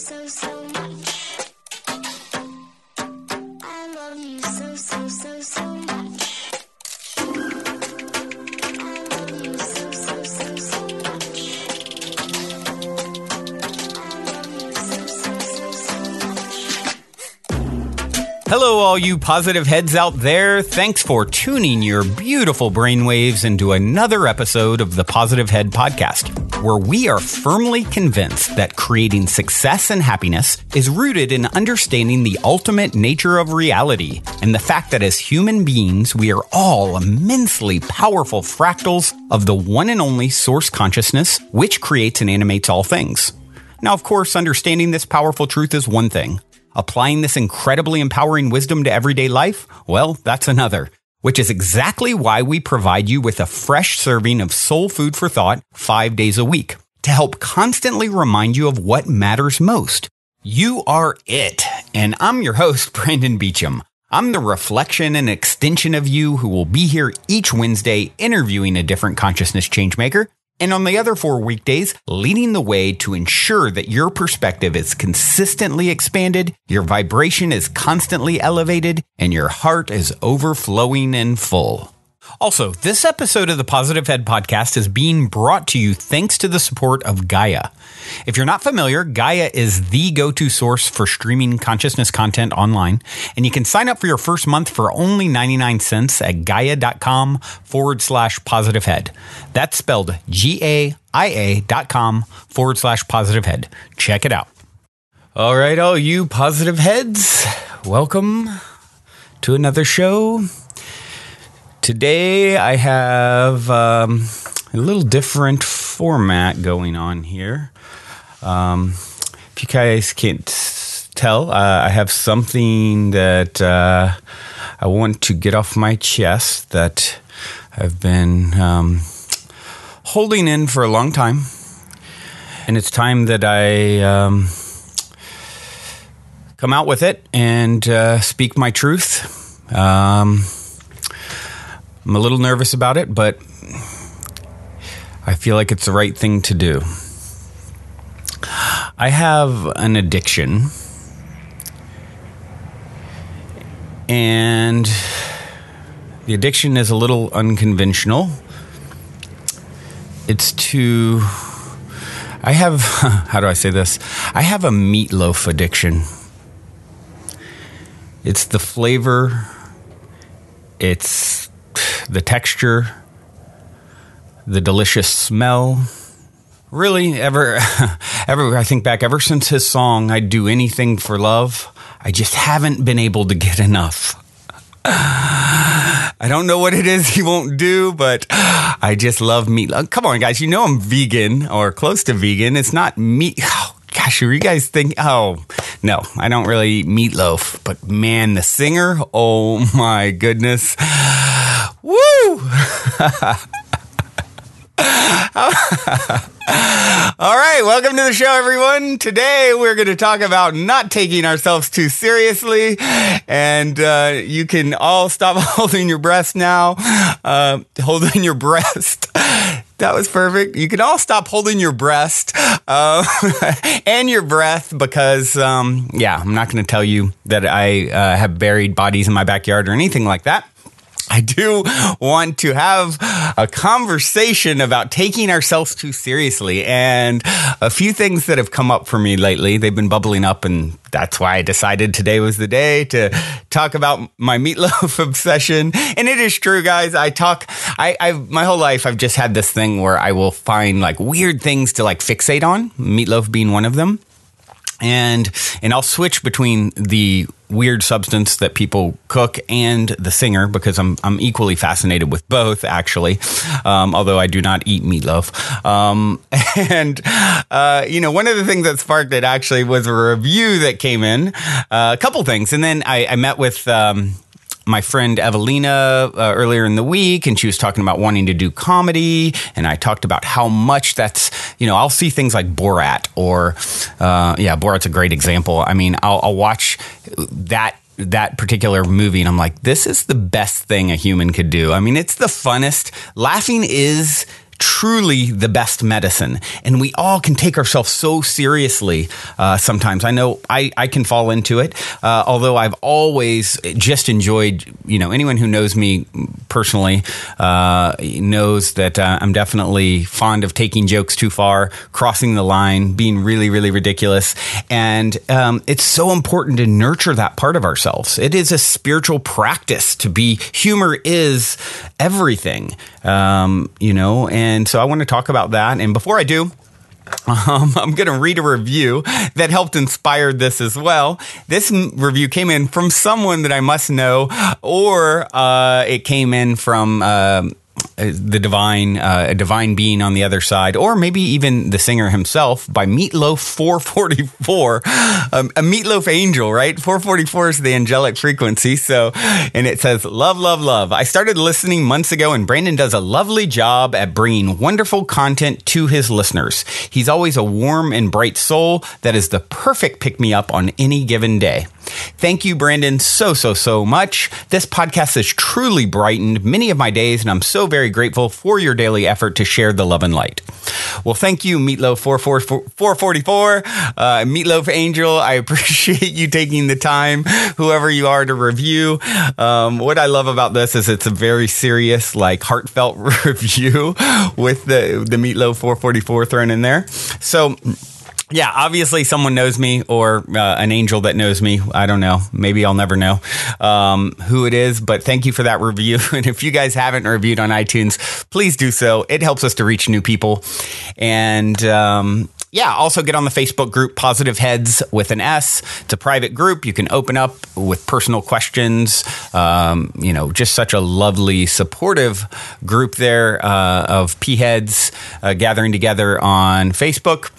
so much. I love you so much. I love you so much. I love you so much. Hello, all you positive heads out there. Thanks for tuning your beautiful brainwaves into another episode of the Positive Head Podcast, where we are firmly convinced that creating success and happiness is rooted in understanding the ultimate nature of reality and the fact that as human beings, we are all immensely powerful fractals of the one and only source consciousness, which creates and animates all things. Now, of course, understanding this powerful truth is one thing. Applying this incredibly empowering wisdom to everyday life? Well, that's another, which is exactly why we provide you with a fresh serving of soul food for thought 5 days a week to help constantly remind you of what matters most. You are it. And I'm your host, Brandon Beecham. I'm the reflection and extension of you who will be here each Wednesday interviewing a different consciousness changemaker. And on the other 4 weekdays, leading the way to ensure that your perspective is consistently expanded, your vibration is constantly elevated, and your heart is overflowing and full. Also, this episode of the Positive Head Podcast is being brought to you thanks to the support of Gaia. If you're not familiar, Gaia is the go-to source for streaming consciousness content online, and you can sign up for your first month for only 99 cents at gaia.com/positivehead. That's spelled GAIA.com/positivehead. Check it out. All right, all you positive heads, welcome to another show. Today, I have a little different format going on here. If you guys can't tell, I have something that I want to get off my chest that I've been holding in for a long time. And it's time that I come out with it and speak my truth. I'm a little nervous about it, but I feel like it's the right thing to do. I have an addiction, and the addiction is a little unconventional. It's to, I have, how do I say this? I have a meatloaf addiction. It's the flavor, it's the texture, the delicious smell. Really, I think back, ever since his song, I'd Do Anything for Love, I just haven't been able to get enough. I don't know what it is he won't do, but I just love meat. Come on, guys, you know I'm vegan or close to vegan. It's not meat. Oh, gosh, are you guys think? Oh, no, I don't really eat meatloaf. But man, the singer, oh my goodness. Woo! All right, welcome to the show, everyone. Today, we're going to talk about not taking ourselves too seriously, and you can all stop holding your breath now. Holding your breast. That was perfect. You can all stop holding your breast and your breath because, I'm not going to tell you that I have buried bodies in my backyard or anything like that. I do want to have a conversation about taking ourselves too seriously, and a few things that have come up for me lately. They've been bubbling up, and that's why I decided today was the day to talk about my meatloaf obsession. And it is true, guys. My whole life, I've just had this thing where I will find like weird things to like fixate on, meatloaf being one of them. And I'll switch between the weird substance that people cook and the singer because I'm equally fascinated with both, actually. Although I do not eat meatloaf. One of the things that sparked it actually was a review that came in, a couple things. And then I met with my friend Evelina earlier in the week, and she was talking about wanting to do comedy, and I talked about how much that's, I'll see things like Borat or, Borat's a great example. I mean, I'll watch that particular movie and I'm like, this is the best thing a human could do. I mean, it's the funnest. Laughing is truly the best medicine. And we all can take ourselves so seriously sometimes. I know I can fall into it, although I've always just enjoyed, anyone who knows me personally knows that I'm definitely fond of taking jokes too far, crossing the line, being really, really ridiculous. And it's so important to nurture that part of ourselves. It is a spiritual practice to be. Humor is everything, and so I want to talk about that. And before I do, I'm going to read a review that helped inspire this as well. This review came in from someone that I must know, or it came in from the divine being on the other side, or maybe even the singer himself, by Meatloaf 444, a Meatloaf angel, right? 444 is the angelic frequency. So, and it says, love, love, love. I started listening months ago, and Brandon does a lovely job at bringing wonderful content to his listeners. He's always a warm and bright soul that is the perfect pick-me-up on any given day. Thank you, Brandon, so much. This podcast has truly brightened many of my days, and I'm so very grateful for your daily effort to share the love and light. Well, thank you, Meatloaf 444, Meatloaf Angel. I appreciate you taking the time, whoever you are, to review. What I love about this is it's a very serious, heartfelt review with the Meatloaf 444 thrown in there. So, yeah, obviously someone knows me, or an angel that knows me. I don't know. Maybe I'll never know who it is, but thank you for that review. And if you guys haven't reviewed on iTunes, please do so. It helps us to reach new people. And also get on the Facebook group, Positive Heads with an S. It's a private group. You can open up with personal questions. Just such a lovely, supportive group there of P-Heads gathering together on Facebook.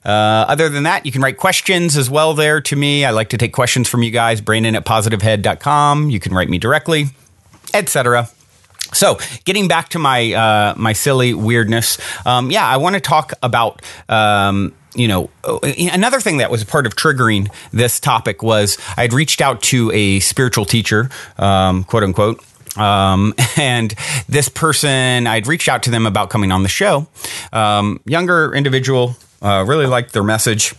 Other than that, you can write questions as well there to me. I like to take questions from you guys. Brandon@positivehead.com. You can write me directly, etc. So, getting back to my my silly weirdness, I want to talk about another thing that was a part of triggering this topic was I had reached out to a spiritual teacher, quote unquote. And this person, I'd reached out to them about coming on the show. Younger individual. Really liked their message.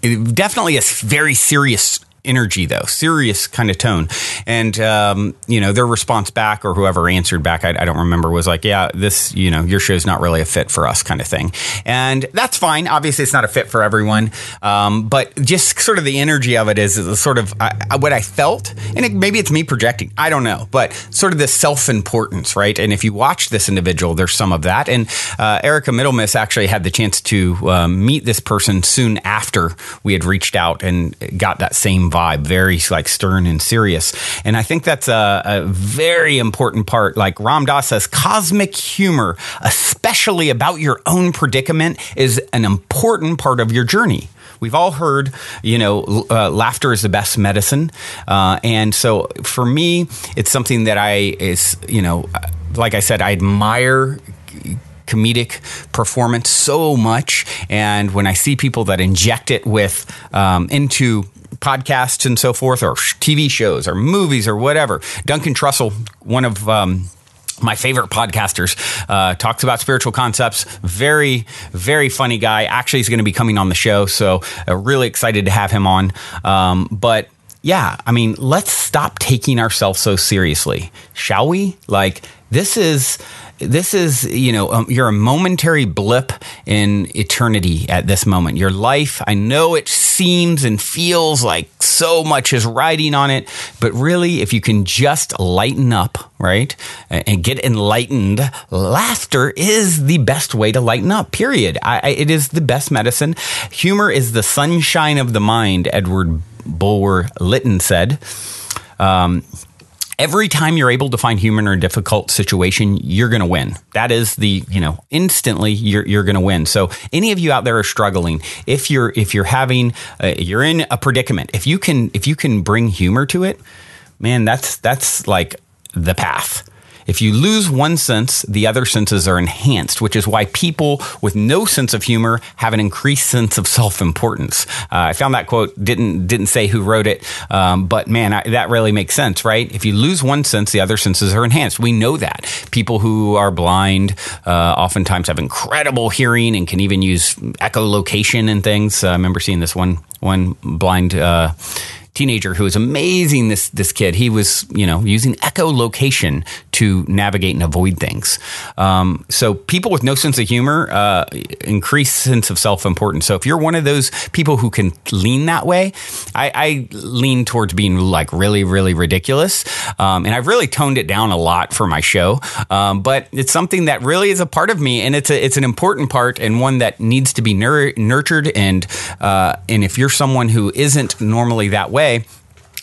Definitely a very serious energy, though, serious kind of tone. And, their response back, or whoever answered back, I don't remember, was like, yeah, this, your show's not really a fit for us, kind of thing. And that's fine. Obviously, it's not a fit for everyone. But just sort of the energy of it is sort of what I felt. And maybe it's me projecting. I don't know. But sort of this self-importance, right? And if you watch this individual, there's some of that. And Erica Middlemiss actually had the chance to meet this person soon after we had reached out and got that same vibe, very stern and serious. And I think that's a very important part. Like Ram Dass says, cosmic humor, especially about your own predicament, is an important part of your journey. We've all heard, laughter is the best medicine. And so for me, it's something that like I said, I admire comedic performance so much. And when I see people that inject it with into podcasts and so forth, or TV shows or movies or whatever. Duncan Trussell, one of my favorite podcasters, talks about spiritual concepts. Very, very funny guy. Actually, he's going to be coming on the show, so really excited to have him on. But yeah, let's stop taking ourselves so seriously, shall we? This is, you're a momentary blip in eternity at this moment. Your life, I know it seems and feels like so much is riding on it, but really, if you can just lighten up, right, and get enlightened, laughter is the best way to lighten up, period. It is the best medicine. Humor is the sunshine of the mind, Edward Bulwer Lytton said. Every time you're able to find humor in a difficult situation, you're going to win. That is instantly you're going to win. So any of you out there are struggling, if you're having, you're in a predicament, if you can bring humor to it, man, that's like the path. If you lose one sense, the other senses are enhanced, which is why people with no sense of humor have an increased sense of self-importance. I found that quote, didn't say who wrote it, but man, that really makes sense, right? If you lose one sense, the other senses are enhanced. We know that. People who are blind oftentimes have incredible hearing and can even use echolocation and things. I remember seeing this one blind teenager who was amazing. This kid, he was, using echolocation to navigate and avoid things. So people with no sense of humor, increased sense of self-importance. So if you're one of those people who can lean that way, I lean towards being like really, really ridiculous. And I've really toned it down a lot for my show. But it's something that really is a part of me, and it's an important part and one that needs to be nurtured. And if you're someone who isn't normally that way,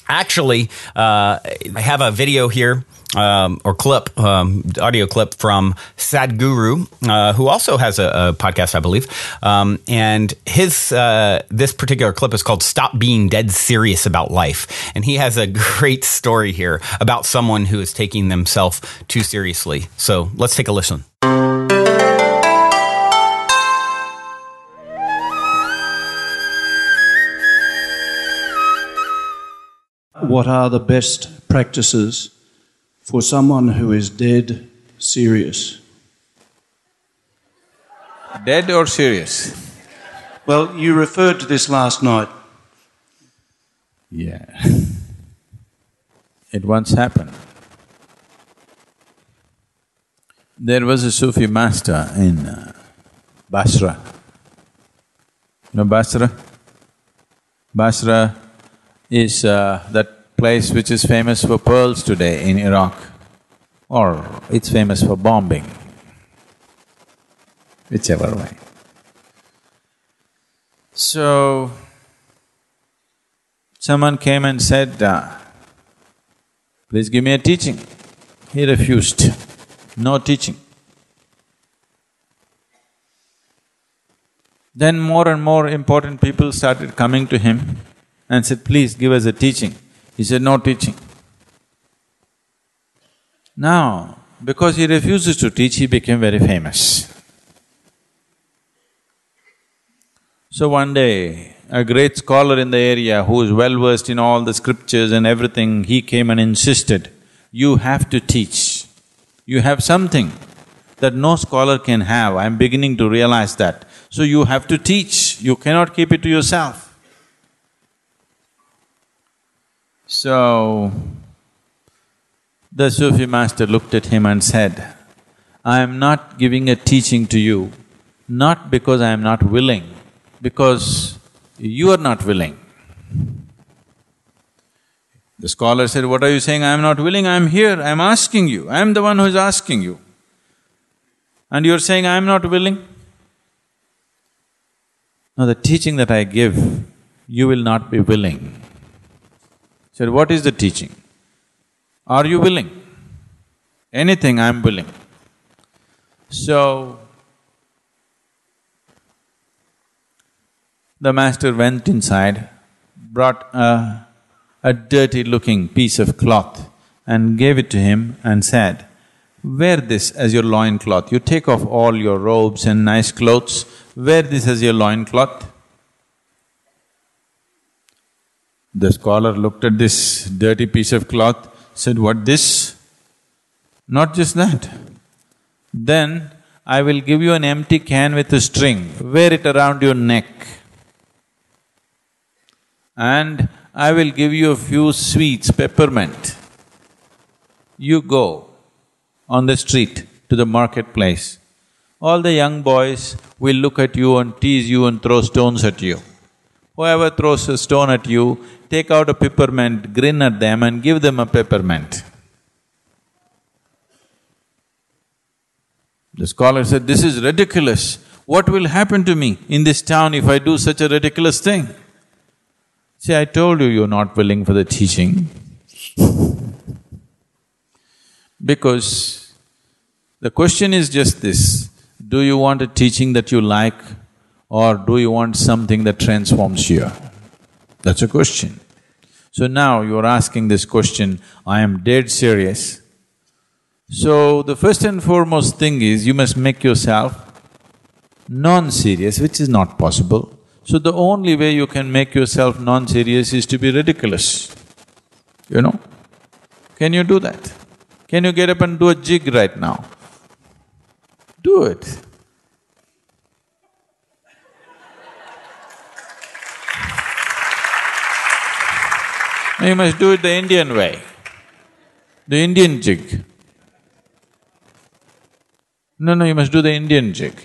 actually, I have a video here, or clip, audio clip from Sadhguru, who also has a podcast, I believe. And his, this particular clip is called "Stop Being Dead Serious About Life." And he has a great story here about someone who is taking themselves too seriously. So let's take a listen. What are the best practices for someone who is dead serious? Dead or serious? Well, you referred to this last night. Yeah. It once happened. There was a Sufi master in Basra. You know Basra? Basra is that place which is famous for pearls today in Iraq, or it's famous for bombing, whichever way. So, someone came and said, please give me a teaching. He refused, no teaching. Then more and more important people started coming to him and said, please give us a teaching. He said, no teaching. Now, because he refuses to teach, he became very famous. So one day, a great scholar in the area who is well versed in all the scriptures and everything, he came and insisted, you have to teach. You have something that no scholar can have, I'm beginning to realize that. So you have to teach, you cannot keep it to yourself. So, the Sufi master looked at him and said, I am not giving a teaching to you, not because I am not willing, because you are not willing. The scholar said, what are you saying? I am not willing, I am here, I am asking you, I am the one who is asking you. And you are saying I am not willing? Now the teaching that I give, you will not be willing. Said, what is the teaching? Are you willing? Anything, I am willing. So, the master went inside, brought a dirty-looking piece of cloth and gave it to him and said, wear this as your loincloth. You take off all your robes and nice clothes, wear this as your loincloth. The scholar looked at this dirty piece of cloth, said, what this? Not just that. Then I will give you an empty can with a string, wear it around your neck. And I will give you a few sweets, peppermint. You go on the street to the marketplace. All the young boys will look at you and tease you and throw stones at you. Whoever throws a stone at you, take out a peppermint, grin at them and give them a peppermint. The scholar said, this is ridiculous. What will happen to me in this town if I do such a ridiculous thing? See, I told you you're not willing for the teaching because the question is just this, do you want a teaching that you like or do you want something that transforms you? That's a question. So now you're asking this question, I am dead serious. So, the first and foremost thing is you must make yourself non-serious, which is not possible. So, the only way you can make yourself non-serious is to be ridiculous, you know? Can you do that? Can you get up and do a jig right now? Do it. You must do it the Indian way, the Indian jig. No, you must do the Indian jig.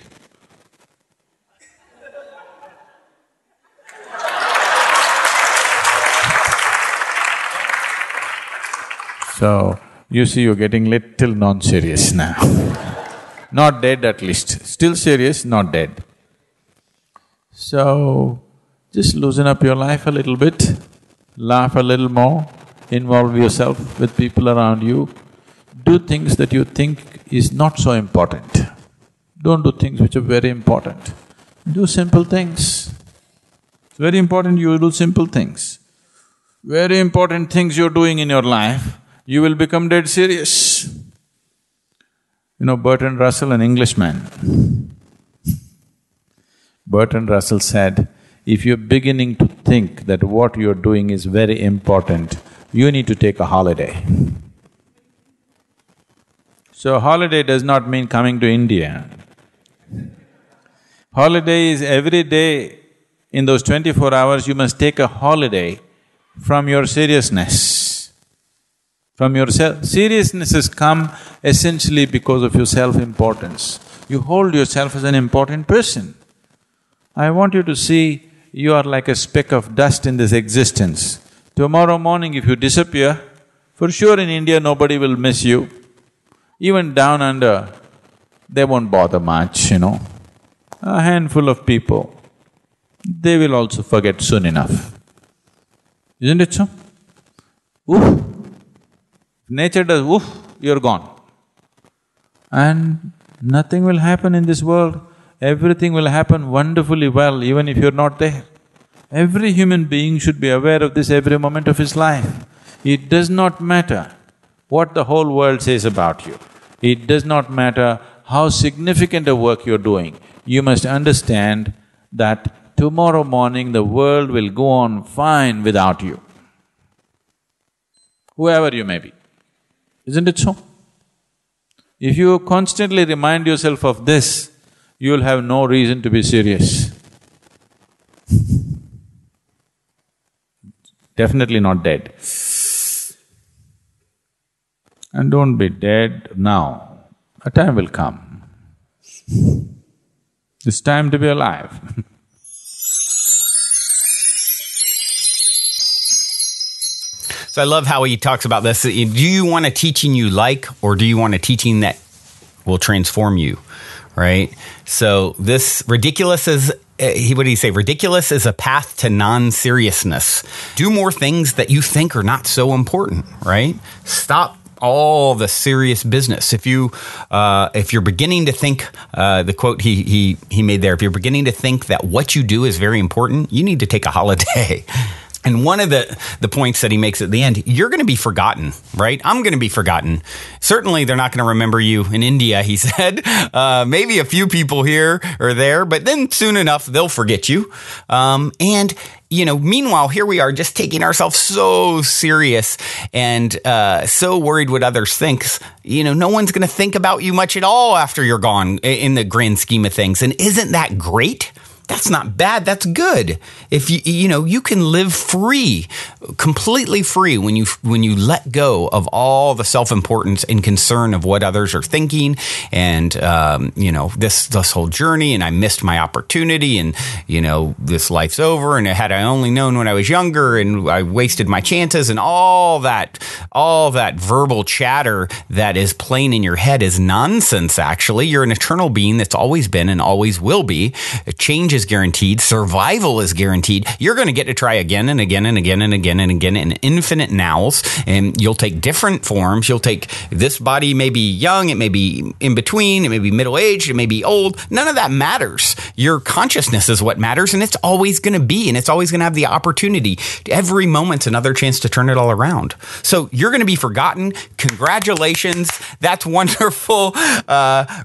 So, you see you're getting little non-serious now. Not dead at least, still serious, not dead. So, just loosen up your life a little bit, laugh a little more, involve yourself with people around you, do things that you think is not so important. Don't do things which are very important. Do simple things. It's very important you do simple things. Very important things you're doing in your life, you will become dead serious. You know Bertrand Russell, an Englishman. Bertrand Russell said, if you're beginning to think that what you're doing is very important, you need to take a holiday. So holiday does not mean coming to India. Holiday is every day, in those 24 hours, you must take a holiday from your seriousness. From your seriousness has come essentially because of your self-importance. You hold yourself as an important person. I want you to see you are like a speck of dust in this existence. Tomorrow morning if you disappear, for sure in India nobody will miss you. Even down under, they won't bother much, you know. A handful of people, they will also forget soon enough. Isn't it so? Oof! Nature does oof, you're gone. And nothing will happen in this world, everything will happen wonderfully well even if you're not there. Every human being should be aware of this every moment of his life. It does not matter what the whole world says about you. It does not matter how significant a work you're doing. You must understand that tomorrow morning the world will go on fine without you, whoever you may be. Isn't it so? If you constantly remind yourself of this, you'll have no reason to be serious. Definitely not dead. And don't be dead now, a time will come. It's time to be alive. So I love how he talks about this. Do you want a teaching you like, or do you want a teaching that will transform you, right? So this ridiculous is… what did he say? Ridiculous is a path to non-seriousness. Do more things that you think are not so important, right? Stop all the serious business. If you're beginning to think, the quote he made there, if you're beginning to think that what you do is very important, you need to take a holiday. And one of the points that he makes at the end, you're going to be forgotten, right? I'm going to be forgotten. Certainly, they're not going to remember you in India, he said. Maybe a few people here or there, but then soon enough, they'll forget you. And, you know, meanwhile, here we are just taking ourselves so serious and so worried what others think. You know, no one's going to think about you much at all after you're gone in the grand scheme of things. And isn't that great? That's not bad, that's good. If you can live free, completely free when you let go of all the self-importance and concern of what others are thinking and, this whole journey, and I missed my opportunity, and, this life's over, and had I only known when I was younger, and I wasted my chances, and all that verbal chatter that is playing in your head is nonsense, actually. You're an eternal being that's always been and always will be. Change is guaranteed. Survival is guaranteed. You're going to get to try again and again and again and again and again in infinite nows. And you'll take different forms. You'll take this body may be young. It may be in between. It may be middle-aged. It may be old. None of that matters. Your consciousness is what matters. And it's always going to be. And it's always going to have the opportunity. Every moment's another chance to turn it all around. So you're going to be forgotten. Congratulations. That's wonderful.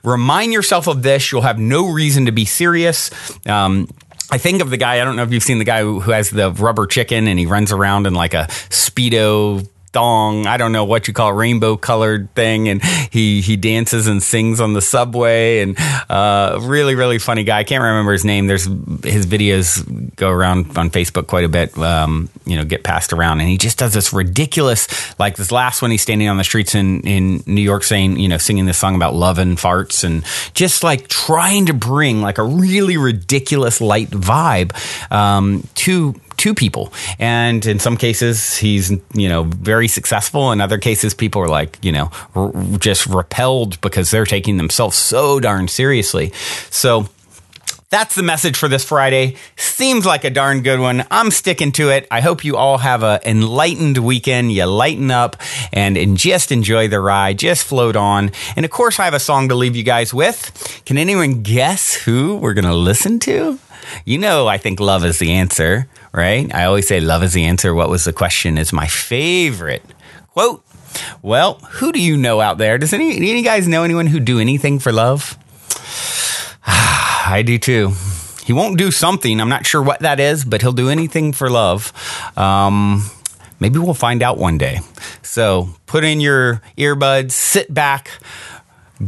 Remind yourself of this. You'll have no reason to be serious. I think of the guy, I don't know if you've seen the guy who has the rubber chicken and he runs around in like a Speedo thong, I don't know what you call it, rainbow colored thing, and he dances and sings on the subway, and really, really funny guy. I can't remember his name. His videos go around on Facebook quite a bit, get passed around, and he just does this ridiculous, like this last one, he's standing on the streets in New York saying, singing this song about love and farts, and just like trying to bring like a really ridiculous light vibe to people. And in some cases, he's, very successful. In other cases, people are like, just repelled because they're taking themselves so darn seriously. So that's the message for this Friday. Seems like a darn good one. I'm sticking to it. I hope you all have an enlightened weekend. You lighten up and just enjoy the ride. Just float on. And of course, I have a song to leave you guys with. Can anyone guess who we're going to listen to? I think love is the answer, right? I always say love is the answer. What was the question is my favorite quote. Well, who do you know out there? Does any of you guys know anyone who do anything for love? I do too. He won't do something. I'm not sure what that is, but he'll do anything for love. Maybe we'll find out one day. So put in your earbuds, sit back,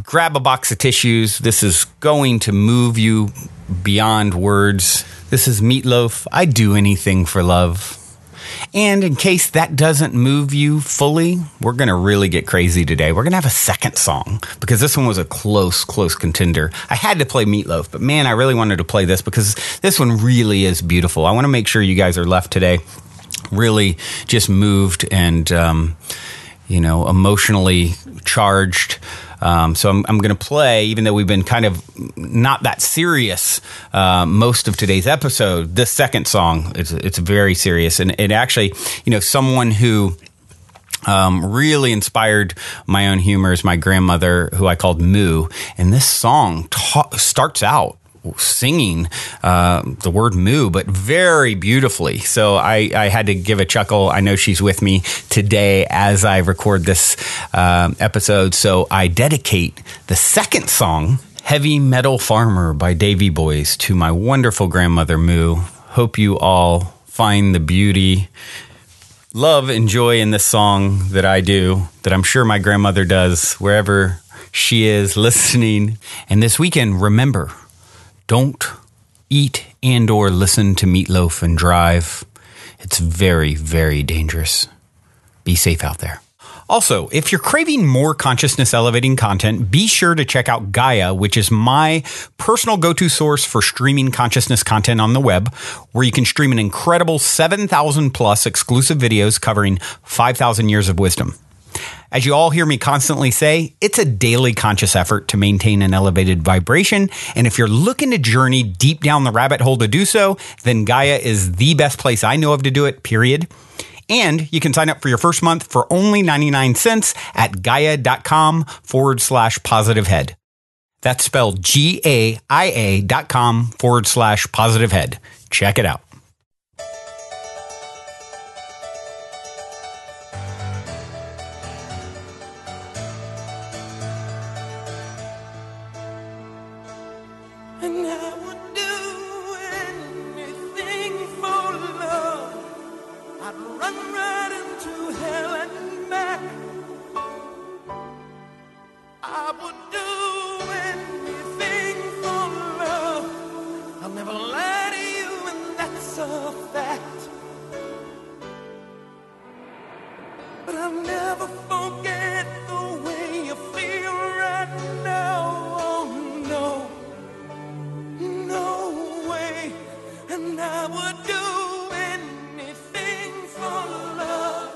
grab a box of tissues. This is going to move you beyond words. This is Meatloaf. I do anything for love. And in case that doesn't move you fully, we're going to really get crazy today. We're going to have a second song because this one was a close contender. I had to play Meatloaf, but man, I really wanted to play this because this one really is beautiful. I want to make sure you guys are left today really just moved and, emotionally charged. So I'm going to play, even though we've been kind of not that serious most of today's episode, this second song, it's very serious. And it actually, someone who really inspired my own humor is my grandmother, who I called Moo. And this song starts out singing the word moo, but very beautifully. So I had to give a chuckle. I know she's with me today as I record this episode. So I dedicate the second song, Heavy Metal Farmer by Davy Boys, to my wonderful grandmother Moo. Hope you all find the beauty, love, and joy in this song that I do, that I'm sure my grandmother does, wherever she is listening. And this weekend, remember, don't eat and or listen to Meatloaf and drive. It's very, very dangerous. Be safe out there. Also, if you're craving more consciousness elevating content, be sure to check out Gaia, which is my personal go-to source for streaming consciousness content on the web, where you can stream an incredible 7,000 plus exclusive videos covering 5,000 years of wisdom. As you all hear me constantly say, it's a daily conscious effort to maintain an elevated vibration. And if you're looking to journey deep down the rabbit hole to do so, then Gaia is the best place I know of to do it, period. And you can sign up for your first month for only 99 cents at gaia.com/positivehead. That's spelled GAIA.com/positivehead. Check it out. And I would do anything for love. I'd run right into hell and back. I would do anything for love. I'll never lie to you, and that's a fact. But I'll never forget the way you feel right now. Oh no. No way, and I would do anything for love.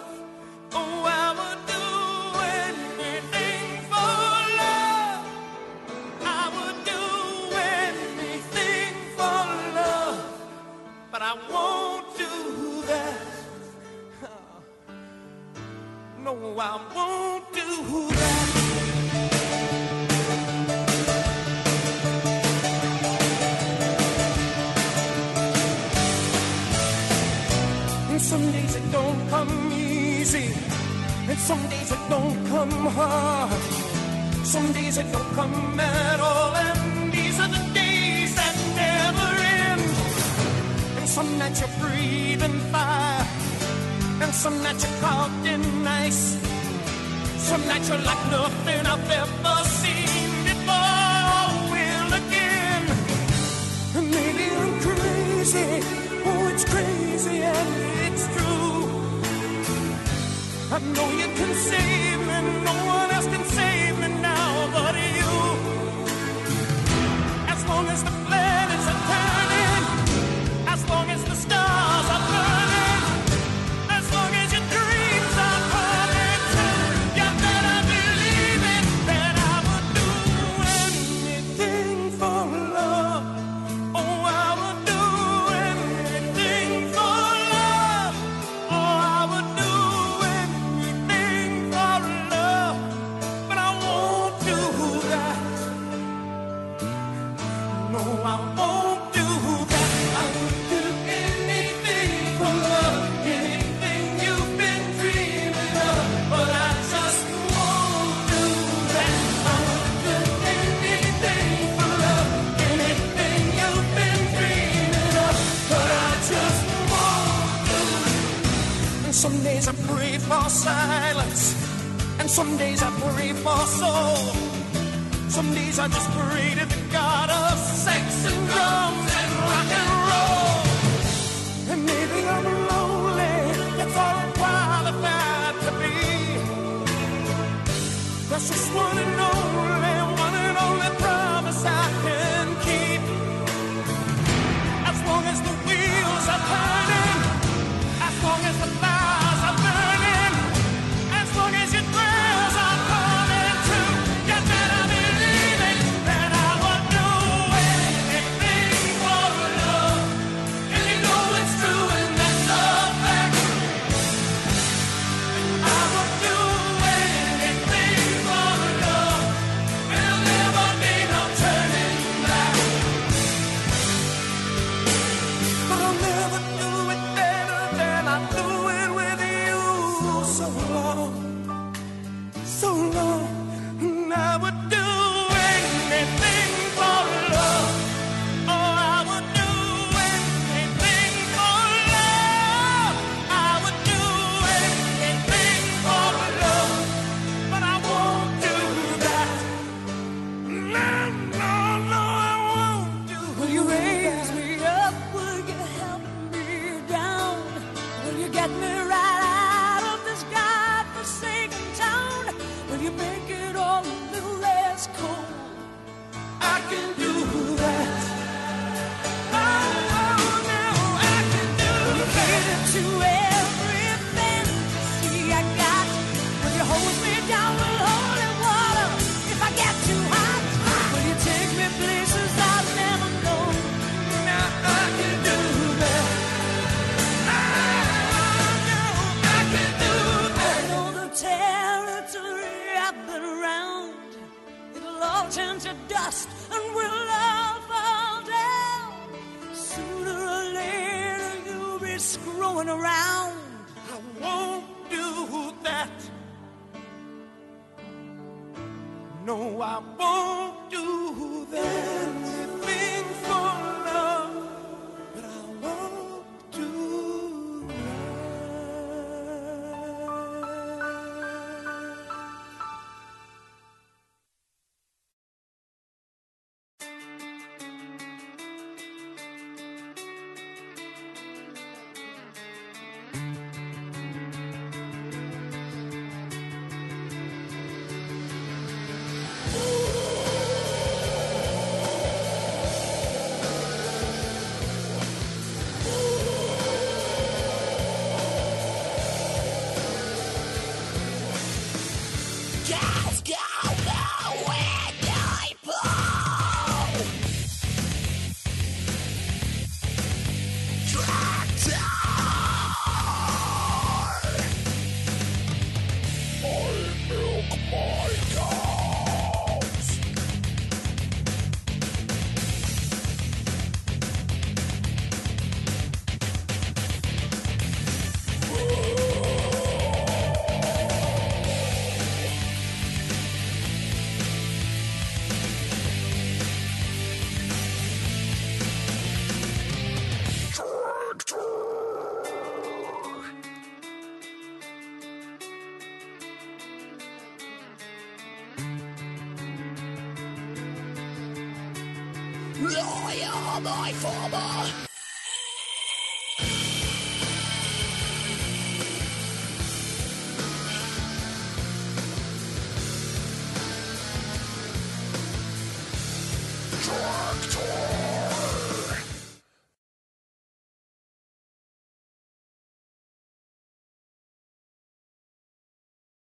Oh, I would do anything for love. I would do anything for love. I won't do that. And some days it don't come easy, and some days it don't come hard. Some days it don't come at all, and these are the days that never end. And some nights you're breathing fire, and some nights you're caught in ice. Some nights you're like nothing I've ever seen before or will again. And maybe I'm crazy, oh it's crazy and it's true. I know you can save me, no one else can save me now but you. As long as the planets are turning, as long as the stars are burning, as long as your dreams are coming true, you better believe it, that I would do anything for love. Oh, I would do anything for love. Oh, I would do anything for love, but I won't do that. No, I won't do that. I would do anything for love, anything you've been dreaming of, but I just won't do that. I would do anything for love, anything you've been dreaming of, but I just won't do it. And some days I pray for silence, and some days I pray for soul. Some days I just pray to the God of sex and drums and rock and roll. And maybe I'm lonely, that's all I'm qualified to be. That's just one and only promise I can keep. As long as the wheels are turning, as long as the fires are burning, as long as your prayers are coming true, you better believe it, that I would do anything for love. And you know it's true, and that's a fact. I would do anything for love, and there'll never be no turning back. But I'll never do it better than I do it with you. So long, so long, and I would do anything for love. Oh, I would do anything for love. I would do anything for love, but I won't do that. No, no, no, I won't do that. Will you raise me up? Will you help me down? Will you get me right out of this godforsaken town? Will you make it all a little less cold? I can do that. Oh, no, I can do Will you that. cater to every fantasy I got? Will you hold me down with holy water if I get too hot? Will you take me places I've never known? Now I can do that. Oh, no, I can do I that. know the territory I've been around. It'll all turn to dust and we'll all fall down. Sooner or later you'll be screwing around. I won't do that. No, I won't do that. Anything for love, but I won't do my father. Tractor!